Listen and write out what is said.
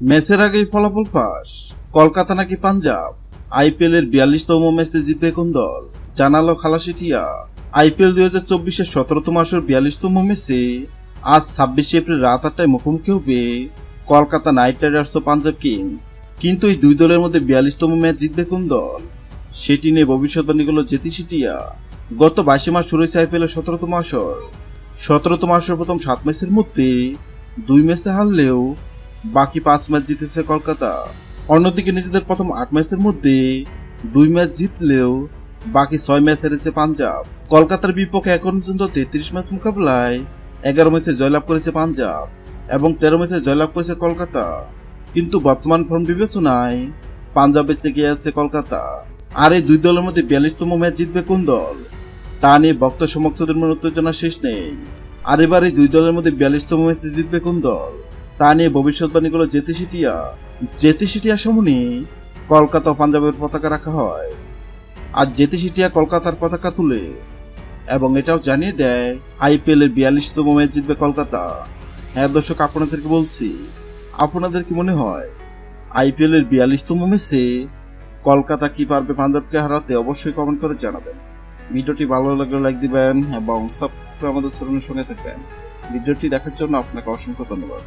ম্যাচের আগেই ফলাফল ফাঁস, কলকাতা নাকি পাঞ্জাব। আইপিএল এর 42তম ম্যাচে জিতবে কোন দল, জানালো খালাসি টিয়া। আইপিএল 2024-এর 17তম আসর 42তম ম্যাচে আজ 26 এপ্রিল রাত 8টায় মুখোমুখি হবে কলকাতা নাইট রাইডার্স ও পাঞ্জাব কিংস। কিন্তু এই দুই দলের মধ্যে 42তম ম্যাচ জিতবে কোন দল, সেটি নিয়ে ভবিষ্যৎবাণী করল জ্যোতিষী টিয়া। গত 22 মার্চ শুরু হয়েছে আইপিএল এর 17তম আসর। 17তম আসর প্রথম 7 ম্যাচের মধ্যে 2 ম্যাচে হারলেও বাকি 5 ম্যাচ জিতেছে কলকাতা। অন্যদিকে নিজেদের প্রথম 8 ম্যাচের মধ্যে 2 ম্যাচ জিতলেও বাকি 6 ম্যাচ হেরেছে পাঞ্জাব। কলকাতার বিপক্ষে এখন পর্যন্ত 33 ম্যাচ মোকাবেলায় 11 ম্যাচে জয়লাভ করেছে পাঞ্জাব এবং 13 ম্যাচে জয়লাভ করেছে কলকাতা। কিন্তু বর্তমান ফর্ম বিবেচনায় পাঞ্জাবের চেয়ে আছে কলকাতা। আর এই দুই দলের মধ্যে 42তম ম্যাচ জিতবে কোন দল, তা নিয়ে ভক্ত সমর্থকদের মনে উত্তেজনা শেষ নেই। আর এবার এই দুই দলের মধ্যে 42তম ম্যাচে জিতবে কোন দল, তা নিয়ে ভবিষ্যৎবাণী করল জ্যোতিষী টিয়া। জ্যোতিষী টিয়ার সামনে কলকাতা ও পাঞ্জাবের পতাকা রাখা হয়। আর জ্যোতিষী টিয়া কলকাতার পতাকা তুলে এবং এটাও জানিয়ে দেয় আইপিএল এর 42তম ম্যাচ জিতবে কলকাতা। হ্যাঁ দর্শক, আপনাদেরকে বলছি, আপনাদের কি মনে হয় আইপিএল এর 42তম ম্যাচে কলকাতা কি পারবে পাঞ্জাবকে হারাতে? অবশ্যই কমেন্ট করে জানাবেন। ভিডিওটি ভালো লাগলে লাইক দিবেন এবং সাবস্ক্রাইব আমাদের চ্যানেলের সঙ্গে থাকবেন। ভিডিওটি দেখার জন্য আপনাকে অসংখ্য ধন্যবাদ।